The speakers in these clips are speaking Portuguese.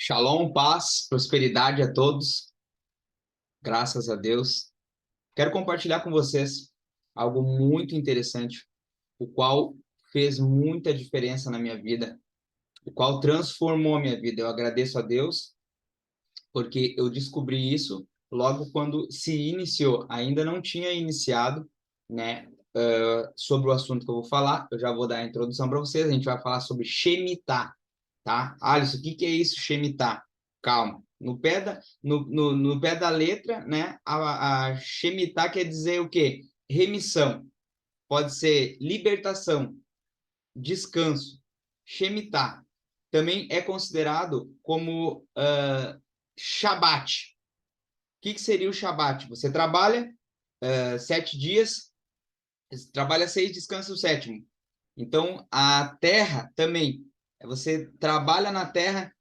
Shalom, paz, prosperidade a todos, graças a Deus. Quero compartilhar com vocês algo muito interessante, o qual fez muita diferença na minha vida, o qual transformou a minha vida. Eu agradeço a Deus porque eu descobri isso logo quando se iniciou. Ainda não tinha iniciado, né? Sobre o assunto que eu vou falar, eu já vou dar a introdução para vocês. A gente vai falar sobre Shemitah, tá? Alisson, o que que é isso, Shemitah? Calma. No pé da letra, né? A Shemitah quer dizer o quê? Remissão. Pode ser libertação, descanso. Shemitah também é considerado como Shabat. O que que seria o Shabat? Você trabalha 7 dias, trabalha 6, descansa o sétimo. Então, a terra também. Você trabalha na terra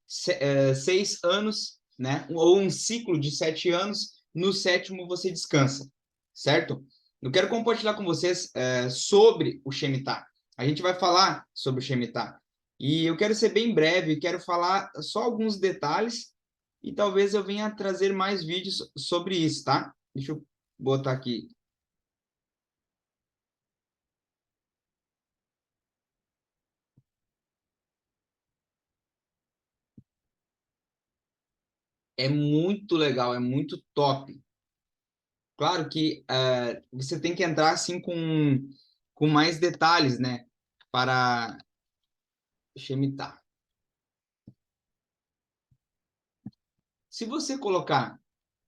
6 anos, né? Ou um ciclo de 7 anos. No sétimo você descansa, certo? Eu quero compartilhar com vocês sobre o Shemitah. A gente vai falar sobre o Shemitah. E eu quero ser bem breve, quero falar só alguns detalhes e talvez eu venha trazer mais vídeos sobre isso, tá? Deixa eu botar aqui. É muito legal, é muito top. Claro que você tem que entrar assim com mais detalhes, né? Para Shemitah. Se você colocar,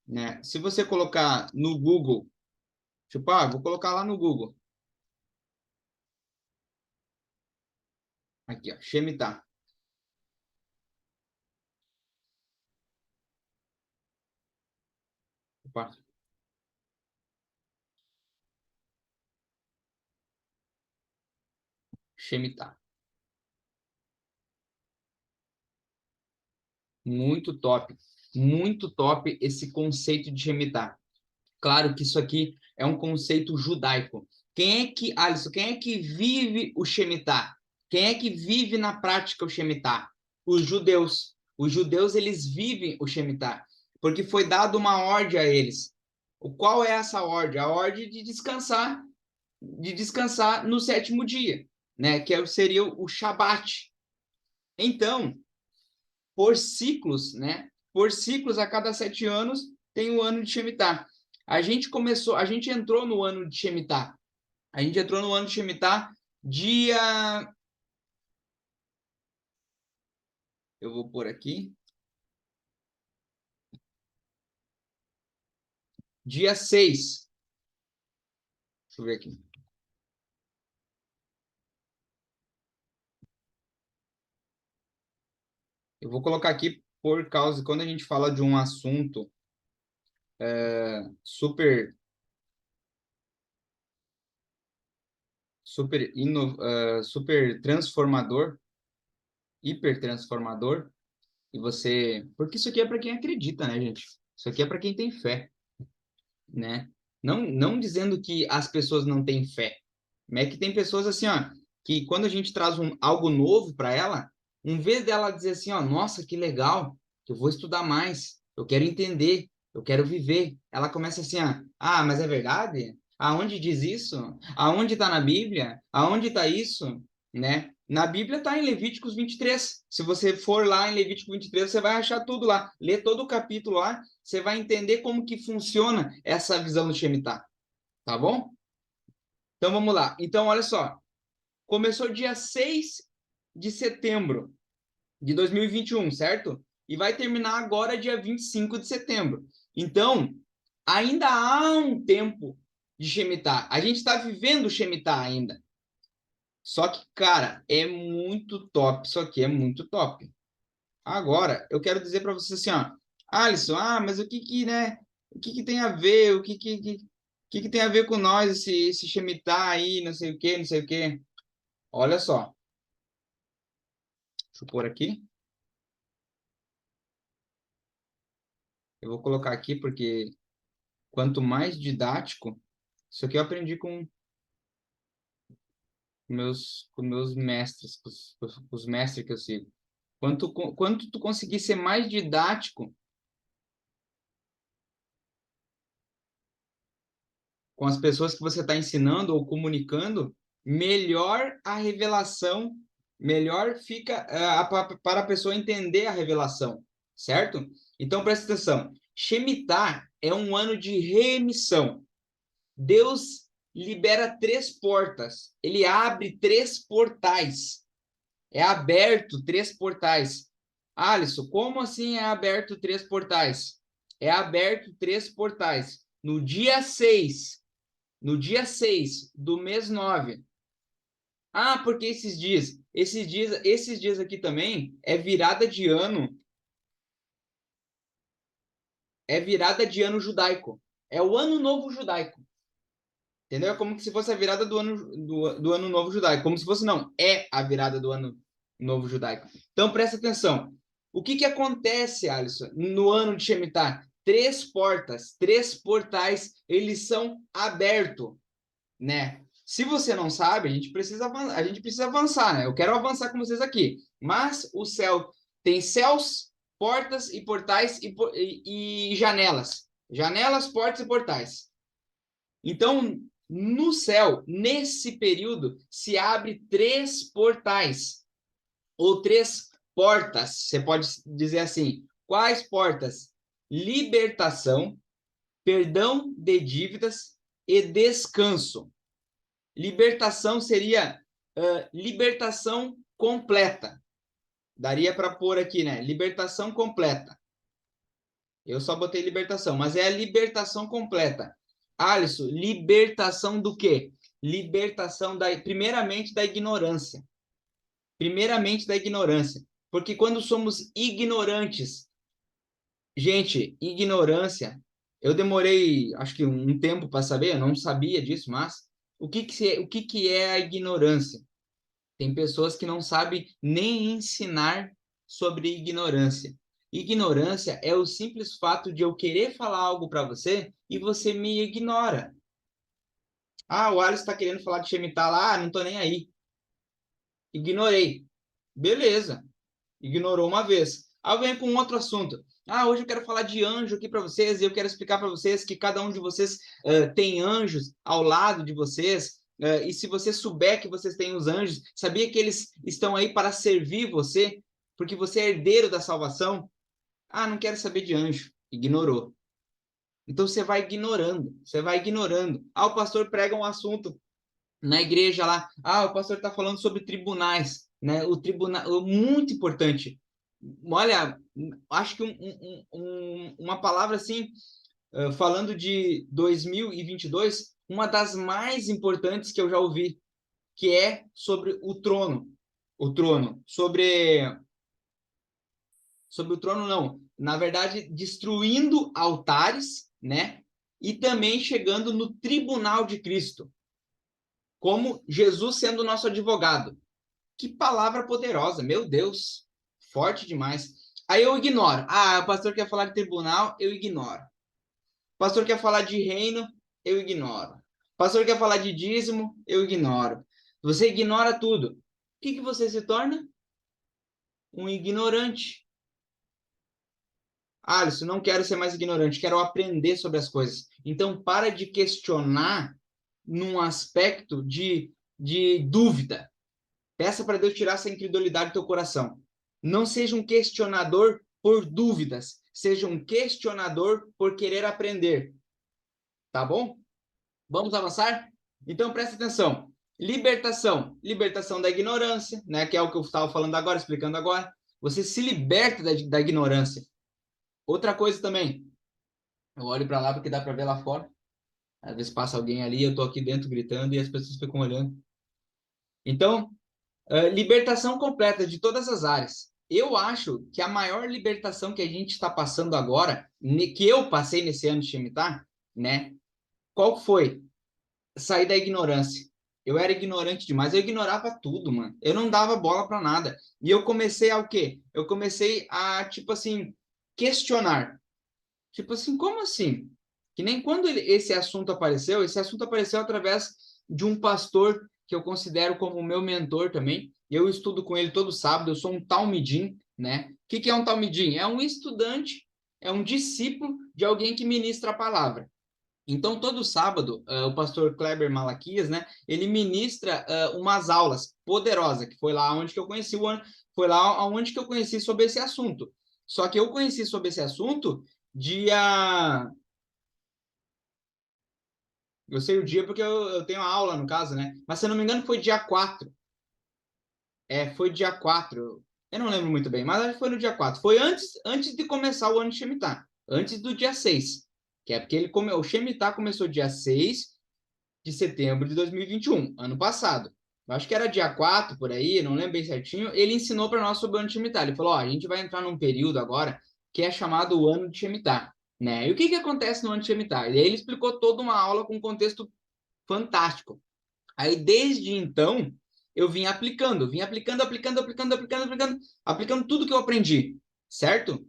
né? Se você colocar no Google, tipo, vou colocar lá no Google. Aqui, ó, Shemitah. Opa, Shemitah. Muito top esse conceito de Shemitah. Claro que isso aqui é um conceito judaico. Alisson, quem é que vive o Shemitah? Quem é que vive na prática o Shemitah? Os judeus. Os judeus, eles vivem o Shemitah, porque foi dada uma ordem a eles. Qual é essa ordem? A ordem de descansar no sétimo dia, né? Seria o Shabat. Então, por ciclos, né? Por ciclos, a cada 7 anos tem o ano de Shemitah. A gente entrou no ano de Shemitah. A gente entrou no ano de Shemitah dia. Eu vou pôr aqui. Dia 6. Deixa eu ver aqui. Eu vou colocar aqui por causa, quando a gente fala de um assunto super, super transformador, hiper transformador, e você. Porque isso aqui é para quem acredita, né, gente? Isso aqui é para quem tem fé, né? Não dizendo que as pessoas não têm fé, mas é que tem pessoas assim, ó, que quando a gente traz algo novo para ela, em vez dela dizer assim, ó, nossa, que legal, eu vou estudar mais, eu quero entender, eu quero viver, ela começa assim, ó, mas é verdade? Aonde diz isso? Aonde está na Bíblia? Aonde está isso? Né? Na Bíblia está em Levíticos 23. Se você for lá em Levítico 23, você vai achar tudo lá. Lê todo o capítulo lá, você vai entender como que funciona essa visão do Shemitah, tá bom? Então vamos lá. Então, olha só. Começou dia 6 de setembro de 2021, certo? E vai terminar agora dia 25 de setembro. Então, ainda há um tempo de Shemitah. A gente está vivendo o Shemitah ainda. Só que, cara, é muito top. Isso aqui é muito top. Agora, eu quero dizer para você assim, ó. Alisson, mas o que que, né? O que que tem a ver? O que que tem a ver com nós, esse Shemitah aí, não sei o quê, não sei o quê. Olha só. Deixa eu pôr aqui. Eu vou colocar aqui porque quanto mais didático, isso aqui eu aprendi com meus mestres, com os mestres que eu sigo. Quanto tu conseguir ser mais didático com as pessoas que você está ensinando ou comunicando, melhor a revelação, melhor fica para a pessoa entender a revelação, certo? Então, presta atenção. Shemitah é um ano de remissão. Deus libera 3 portas. Ele abre 3 portais. É aberto 3 portais. Alisson, como assim é aberto 3 portais? É aberto 3 portais. No dia 6 do mês 9. Ah, porque esses dias aqui também é virada de ano judaico. É o ano novo judaico. Entendeu? É como se fosse a virada do ano novo judaico. Como se fosse, não, é a virada do ano novo judaico. Então, presta atenção. O que acontece, Alisson, no ano de Shemitah? 3 portas, 3 portais, eles são abertos, né? Se você não sabe, a gente precisa avançar, né? Eu quero avançar com vocês aqui. Mas o céu tem céus, portas e portais e janelas. Janelas, portas e portais. Então, no céu, nesse período, se abre 3 portais, ou 3 portas, você pode dizer assim. Quais portas? Libertação, perdão de dívidas e descanso. Libertação seria libertação completa. Daria para pôr aqui, né? Libertação completa. Eu só botei libertação, mas é a libertação completa. Alisson, libertação do quê? Libertação primeiramente da ignorância. Primeiramente da ignorância. Porque quando somos ignorantes, gente, ignorância, eu demorei, acho que um tempo para saber, eu não sabia disso, mas o que é a ignorância? Tem pessoas que não sabem nem ensinar sobre ignorância. Ignorância é o simples fato de eu querer falar algo para você e você me ignora. Ah, o Alisson está querendo falar de Shemitah lá, não estou nem aí. Ignorei. Beleza. Ignorou uma vez. Aí vem com outro assunto. Ah, hoje eu quero falar de anjo aqui para vocês e eu quero explicar para vocês que cada um de vocês tem anjos ao lado de vocês. E se você souber que vocês têm os anjos, sabia que eles estão aí para servir você, porque você é herdeiro da salvação? Ah, não quero saber de anjo. Ignorou. Então você vai ignorando, você vai ignorando. Ah, o pastor prega um assunto na igreja lá. Ah, o pastor está falando sobre tribunais, né? O tribunal, muito importante. Olha, acho que uma palavra assim, falando de 2022, uma das mais importantes que eu já ouvi, que é sobre o trono. O trono. Sobre o trono, não. Na verdade, destruindo altares, né? E também chegando no tribunal de Cristo, como Jesus sendo nosso advogado. Que palavra poderosa, meu Deus, forte demais. Aí eu ignoro. Ah, o pastor quer falar de tribunal, eu ignoro. O pastor quer falar de reino, eu ignoro. O pastor quer falar de dízimo, eu ignoro. Você ignora tudo. O que você se torna? Um ignorante. Alisson, não quero ser mais ignorante, quero aprender sobre as coisas. Então, para de questionar num aspecto de dúvida. Peça para Deus tirar essa incredulidade do teu coração. Não seja um questionador por dúvidas. Seja um questionador por querer aprender. Tá bom? Vamos avançar? Então, presta atenção. Libertação. Libertação da ignorância, né? Que é o que eu estava falando agora, explicando agora. Você se liberta da ignorância. Outra coisa também. Eu olho para lá porque dá para ver lá fora. Às vezes passa alguém ali, eu estou aqui dentro gritando e as pessoas ficam olhando. Então, libertação completa de todas as áreas. Eu acho que a maior libertação que a gente está passando agora, que eu passei nesse ano de Shemitah, né? Qual foi? Sair da ignorância. Eu era ignorante demais, eu ignorava tudo, mano. Eu não dava bola para nada. E eu comecei a o quê? Eu comecei a, tipo assim, questionar. Tipo assim, como assim? Que nem quando esse esse assunto apareceu através de um pastor que eu considero como meu mentor também. Eu estudo com ele todo sábado, eu sou um talmidim, né? O que é um talmidim? É um estudante, é um discípulo de alguém que ministra a palavra. Então, todo sábado, o pastor Kleber Malaquias, né, ele ministra umas aulas poderosas, que foi lá onde que eu conheci foi lá onde que eu conheci sobre esse assunto. Só que eu conheci sobre esse assunto dia... Eu sei o dia porque eu tenho a aula, no caso, né? Mas, se eu não me engano, foi dia 4. Foi dia 4. Eu não lembro muito bem, mas acho que foi no dia 4. Foi antes de começar o ano de Shemitah. Antes do dia 6. Que é porque o Shemitah começou dia 6 de setembro de 2021, ano passado. Eu acho que era dia 4 por aí, não lembro bem certinho. Ele ensinou para nós sobre o ano de Shemitah. Ele falou: ó, a gente vai entrar num período agora que é chamado o ano de Shemitah, né? E o que acontece no ano de Shemitah? E aí ele explicou toda uma aula com um contexto fantástico. Aí desde então eu aplicando tudo que eu aprendi, certo?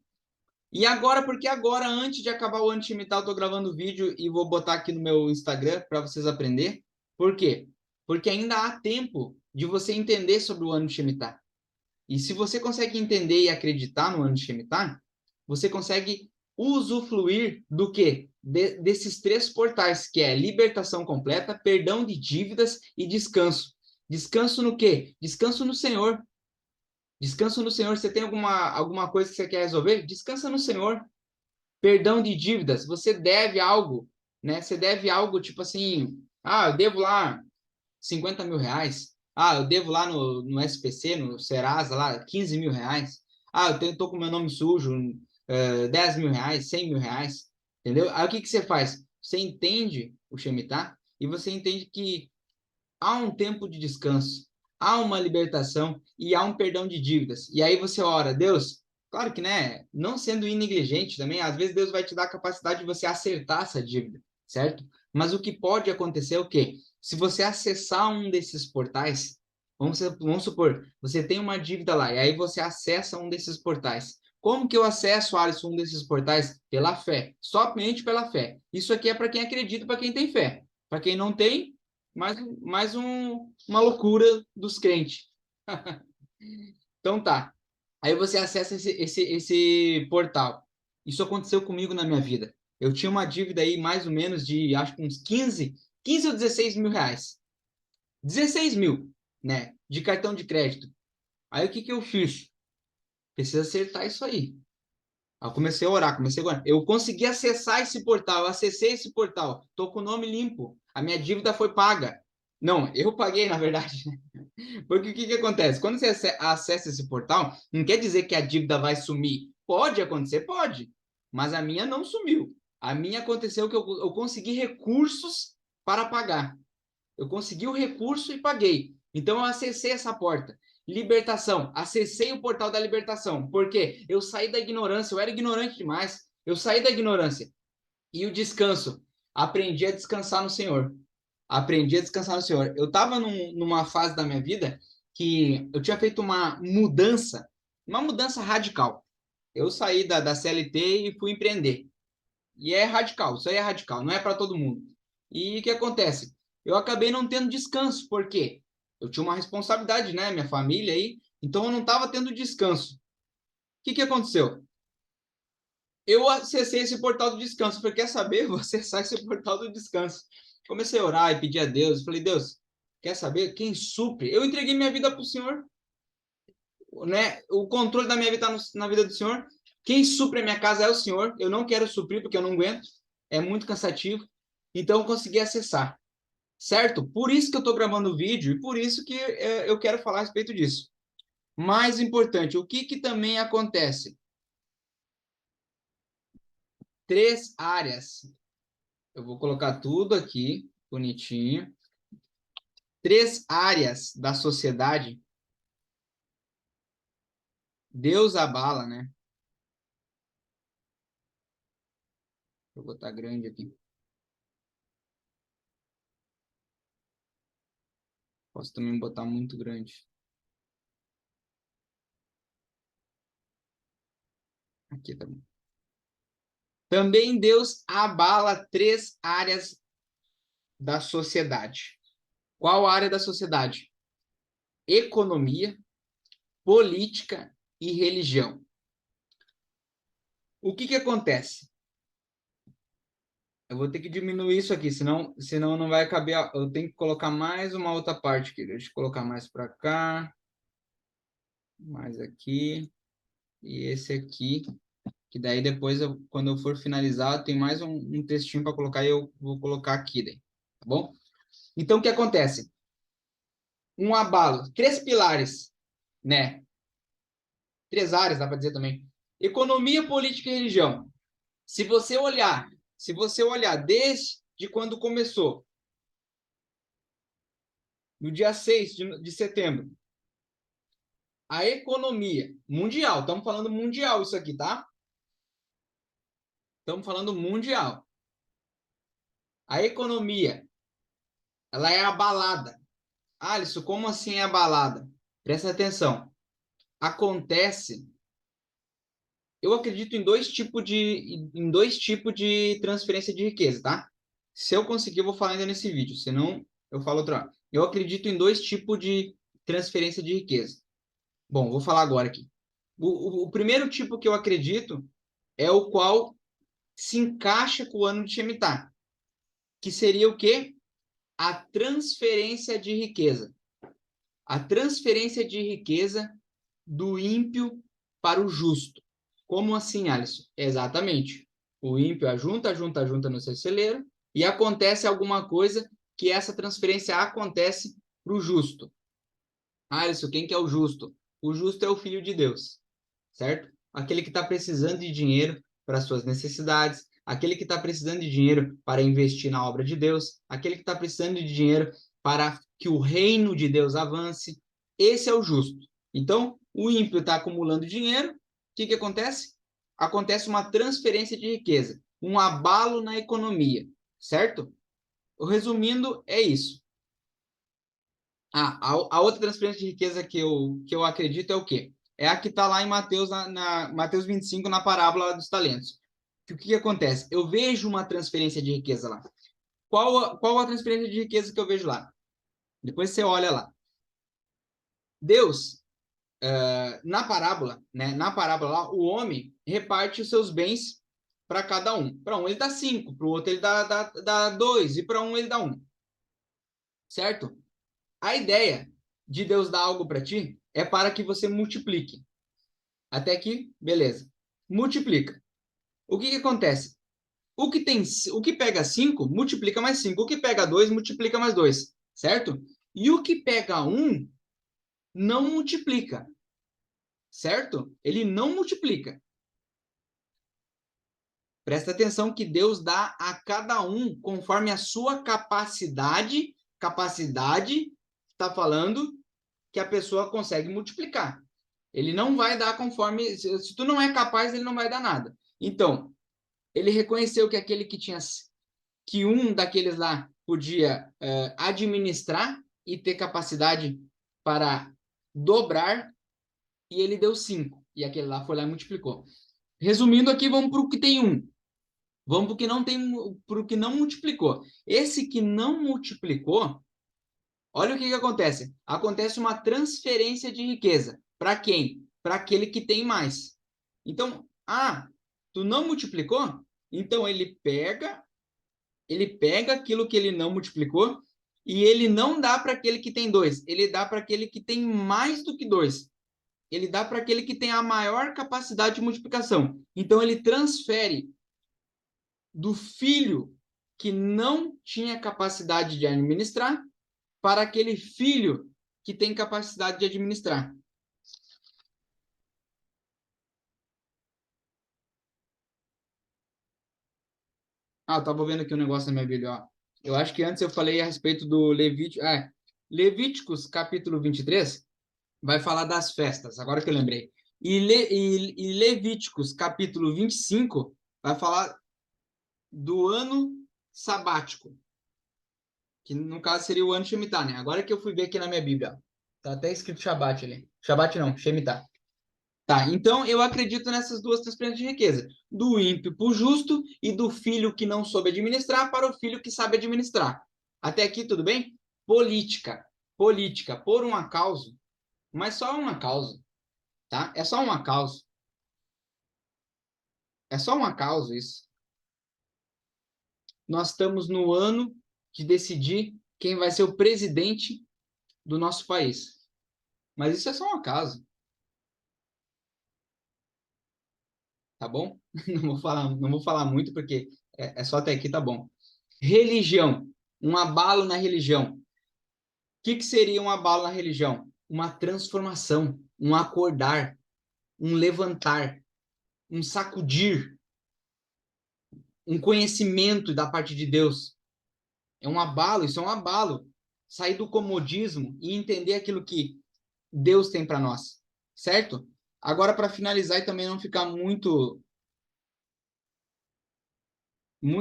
E agora, porque agora, antes de acabar o ano de Shemitah, eu tô gravando vídeo e vou botar aqui no meu Instagram para vocês aprenderem. Por quê? Porque ainda há tempo de você entender sobre o ano de Shemitah. E se você consegue entender e acreditar no ano de Shemitah, você consegue usufruir do quê? Desses três portais, que é libertação completa, perdão de dívidas e descanso. Descanso no quê? Descanso no Senhor. Descanso no Senhor. Você tem alguma coisa que você quer resolver? Descansa no Senhor. Perdão de dívidas, você deve algo, né? Você deve algo tipo assim, eu devo lá 50 mil reais. Eu devo lá no SPC, no Serasa, lá 15 mil reais. Eu tô com meu nome sujo, 10 mil reais, 100 mil reais, entendeu? Aí o que você faz? Você entende o Shemitah e você entende que há um tempo de descanso, há uma libertação e há um perdão de dívidas. E aí você ora, Deus, claro que, né, não sendo negligente também, às vezes Deus vai te dar a capacidade de você acertar essa dívida, certo? Mas o que pode acontecer é o quê? Se você acessar um desses portais, vamos supor, você tem uma dívida lá, e aí você acessa um desses portais. Como que eu acesso, Alisson, um desses portais? Pela fé, somente pela fé. Isso aqui é para quem acredita, para quem tem fé. Para quem não tem, uma loucura dos crentes. Então tá. Aí você acessa esse portal. Isso aconteceu comigo na minha vida. Eu tinha uma dívida aí mais ou menos de, acho que uns 15 ou 16 mil reais. 16 mil, né? De cartão de crédito. Aí o que eu fiz? Preciso acertar isso aí. Aí eu comecei a orar, comecei a orar. Eu consegui acessar esse portal, eu acessei esse portal. Tô com o nome limpo. A minha dívida foi paga. Não, eu paguei, na verdade. Porque o que acontece? Quando você acessa esse portal, não quer dizer que a dívida vai sumir. Pode acontecer, pode. Mas a minha não sumiu. A minha aconteceu que eu consegui recursos para pagar. Eu consegui o recurso e paguei. Então eu acessei essa porta. Libertação. Acessei o portal da libertação. Por quê? Eu saí da ignorância. Eu era ignorante demais. Eu saí da ignorância. E o descanso. Aprendi a descansar no Senhor. Aprendi a descansar no Senhor. Eu estava numa fase da minha vida que eu tinha feito uma mudança radical. Eu saí da CLT e fui empreender. E é radical, isso aí é radical, não é para todo mundo. E o que acontece? Eu acabei não tendo descanso, por quê? Eu tinha uma responsabilidade, né? Minha família aí, então eu não estava tendo descanso. O que aconteceu? Eu acessei esse portal do descanso. Falei, quer saber? Vou acessar esse portal do descanso. Comecei a orar e pedir a Deus. Falei, Deus, quer saber? Quem supre? Eu entreguei minha vida para o Senhor, né? O controle da minha vida está na vida do Senhor. Quem supre a minha casa é o Senhor. Eu não quero suprir porque eu não aguento. É muito cansativo. Então eu consegui acessar, certo? Por isso que eu estou gravando o vídeo e por isso que eu quero falar a respeito disso. Mais importante, o que também acontece? Três áreas. Eu vou colocar tudo aqui, bonitinho. Três áreas da sociedade. Deus abala, né? Vou botar grande aqui. Posso também botar muito grande. Aqui tá bom. Também Deus abala três áreas da sociedade. Qual área da sociedade? Economia, política e religião. O que acontece? Eu vou ter que diminuir isso aqui, senão não vai caber. Eu tenho que colocar mais uma outra parte aqui. Deixa eu colocar mais para cá, mais aqui e esse aqui. Que daí depois, quando eu for finalizar, tem mais um textinho para colocar e eu vou colocar aqui, daí, tá bom? Então, o que acontece? Um abalo, três pilares, né? Três áreas, dá para dizer também. Economia, política e religião. Se você olhar, desde quando começou, no dia 6 de setembro, a economia mundial, estamos falando mundial isso aqui, tá? Estamos falando mundial. A economia, ela é abalada. Alisson, como assim é abalada? Presta atenção. Acontece, eu acredito em dois tipos de transferência de riqueza, tá? Se eu conseguir, eu vou falar ainda nesse vídeo, senão eu falo outra hora. Eu acredito em dois tipos de transferência de riqueza. Bom, vou falar agora aqui. O primeiro tipo que eu acredito é o qual se encaixa com o ano de Shemitah, que seria o quê? A transferência de riqueza. A transferência de riqueza do ímpio para o justo. Como assim, Alisson? Exatamente. O ímpio ajunta no seu celeiro e acontece alguma coisa que essa transferência acontece para o justo. Alisson, quem que é o justo? O justo é o filho de Deus, certo? Aquele que está precisando de dinheiro para suas necessidades, aquele que está precisando de dinheiro para investir na obra de Deus, aquele que está precisando de dinheiro para que o reino de Deus avance. Esse é o justo. Então, o ímpio está acumulando dinheiro. O que acontece? Acontece uma transferência de riqueza, um abalo na economia, certo? Resumindo, é isso. A outra transferência de riqueza que eu acredito é o quê? É a que está lá em Mateus, Mateus 25, na parábola dos talentos. O que acontece? Eu vejo uma transferência de riqueza lá. Qual a transferência de riqueza que eu vejo lá? Depois você olha lá. Deus, na parábola, né? Na parábola lá, o homem reparte os seus bens para cada um. Para um ele dá 5, para o outro ele dá 2 e para um ele dá 1. Certo? A ideia de Deus dar algo para ti é para que você multiplique. Até aqui, beleza. Multiplica. O que acontece? O que pega 5 multiplica mais 5. O que pega 2 multiplica mais 2. Certo? E o que pega 1 não multiplica. Certo? Ele não multiplica. Presta atenção que Deus dá a cada um conforme a sua capacidade. Capacidade está falando que a pessoa consegue multiplicar. Ele não vai dar conforme. Se tu não é capaz, ele não vai dar nada. Então, ele reconheceu que aquele que tinha. Que um daqueles lá podia administrar e ter capacidade para dobrar, e ele deu 5. E aquele lá foi lá e multiplicou. Resumindo aqui, vamos para o que tem 1. Vamos para o que não tem, para o que não multiplicou. Esse que não multiplicou, olha o que acontece. Acontece uma transferência de riqueza. Para quem? Para aquele que tem mais. Então, tu não multiplicou? Então ele pega aquilo que ele não multiplicou e ele não dá para aquele que tem 2. Ele dá para aquele que tem mais do que 2. Ele dá para aquele que tem a maior capacidade de multiplicação. Então, ele transfere do filho que não tinha capacidade de administrar para aquele filho que tem capacidade de administrar. Eu estava vendo aqui um negócio na minha Bíblia. Ó. Eu acho que antes eu falei a respeito do Levítico. Levíticos, capítulo 23, vai falar das festas, agora que eu lembrei. E Levíticos, capítulo 25, vai falar do ano sabático, que no caso seria o ano Shemitah, né? Agora que eu fui ver aqui na minha Bíblia. Tá até escrito Shabat ali. Shabat não, Shemitah. Tá, então eu acredito nessas duas transferências de riqueza, do ímpio para o justo e do filho que não soube administrar para o filho que sabe administrar. Até aqui tudo bem? Política, por uma causa, mas só uma causa. tá? É só uma causa. É só uma causa isso. Nós estamos no ano de decidir quem vai ser o presidente do nosso país. Mas isso é só um acaso, tá bom? Não vou falar muito porque é só até aqui, tá bom. Religião, um abalo na religião. O que seria um abalo na religião? Uma transformação, um acordar, um levantar, um sacudir, um conhecimento da parte de Deus. É um abalo, isso é um abalo. Sair do comodismo e entender aquilo que Deus tem para nós, certo? Agora, para finalizar e também não ficar muito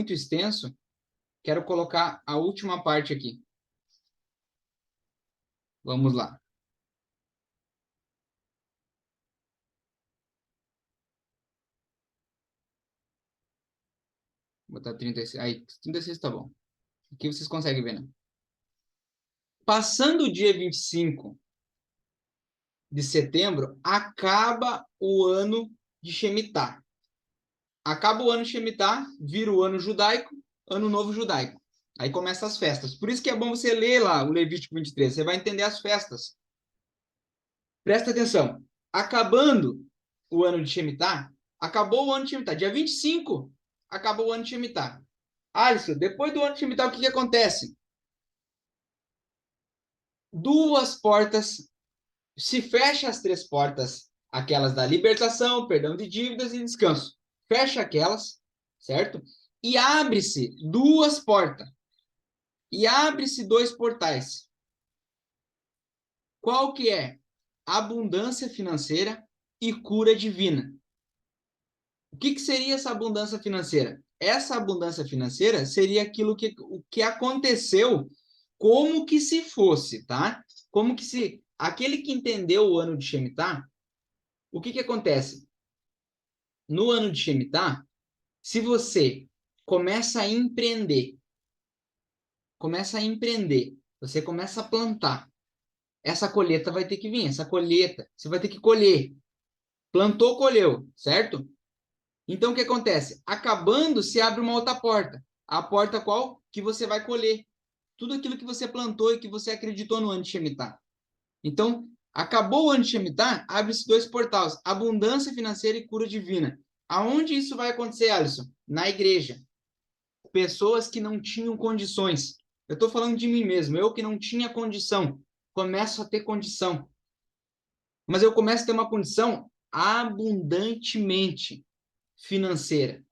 extenso, quero colocar a última parte aqui. Vamos lá. Vou botar 36. Aí, 36 tá bom. Aqui vocês conseguem ver, né? Passando o dia 25 de setembro, acaba o ano de Shemitah. Acaba o ano de Shemitah, vira o ano judaico, ano novo judaico. Aí começam as festas. Por isso que é bom você ler lá o Levítico 23. Você vai entender as festas. Presta atenção. Acabando o ano de Shemitah, acabou o ano de Shemitah. Dia 25, acabou o ano de Shemitah. Alisson, depois do ano de Shemitah, o que acontece? Duas portas, se fecha as três portas, aquelas da libertação, perdão de dívidas e descanso. Fecha aquelas, certo? E abre-se duas portas. E abre-se dois portais. Qual que é? Abundância financeira e cura divina. O que seria essa abundância financeira? Essa abundância financeira seria aquilo o que aconteceu como que se fosse, tá? Como que se... Aquele que entendeu o ano de Shemitah, o que acontece? No ano de Shemitah, se você começa a empreender, você começa a plantar, essa colheita vai ter que vir, essa colheita, você vai ter que colher. Plantou, colheu, certo? Então, o que acontece? Acabando, se abre uma outra porta. A porta qual? Que você vai colher. Tudo aquilo que você plantou e que você acreditou no ano de Shemitah. Então, acabou o ano de Shemitah, abre-se dois portais. Abundância financeira e cura divina. Aonde isso vai acontecer, Alisson? Na igreja. Pessoas que não tinham condições. Eu estou falando de mim mesmo. Eu que não tinha condição. Começo a ter condição. Mas eu começo a ter uma condição abundantemente financeira.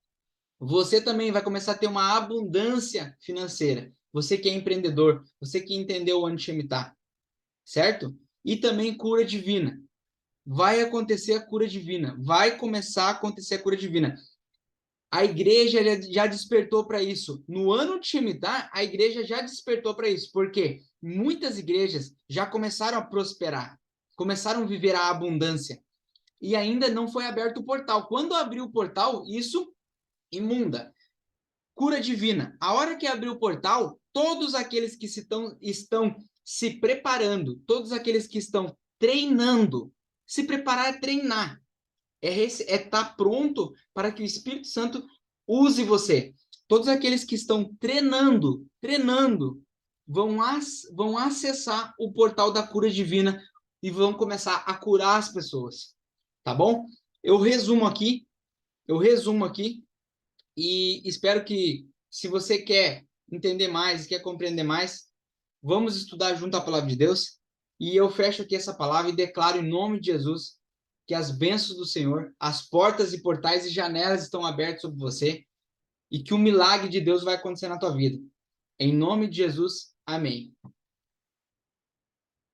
Você também vai começar a ter uma abundância financeira. Você que é empreendedor, você que entendeu o ano de Shemitah, certo? E também cura divina. Vai acontecer a cura divina. Vai começar a acontecer a cura divina. A igreja já despertou para isso. No ano de Shemitah, a igreja já despertou para isso. Porque muitas igrejas já começaram a prosperar. Começaram a viver a abundância. E ainda não foi aberto o portal. Quando abriu o portal, isso imunda. Cura divina. A hora que abriu o portal, todos aqueles que estão se preparando, todos aqueles que estão treinando, se preparar é treinar, é estar pronto para que o Espírito Santo use você. Todos aqueles que estão treinando, vão acessar o portal da cura divina e vão começar a curar as pessoas. Tá bom? Eu resumo aqui e espero que, se você quer entender mais, quer compreender mais, vamos estudar junto a palavra de Deus. E eu fecho aqui essa palavra e declaro em nome de Jesus que as bênçãos do Senhor, as portas e portais e janelas estão abertas sobre você e que o milagre de Deus vai acontecer na tua vida. Em nome de Jesus, amém.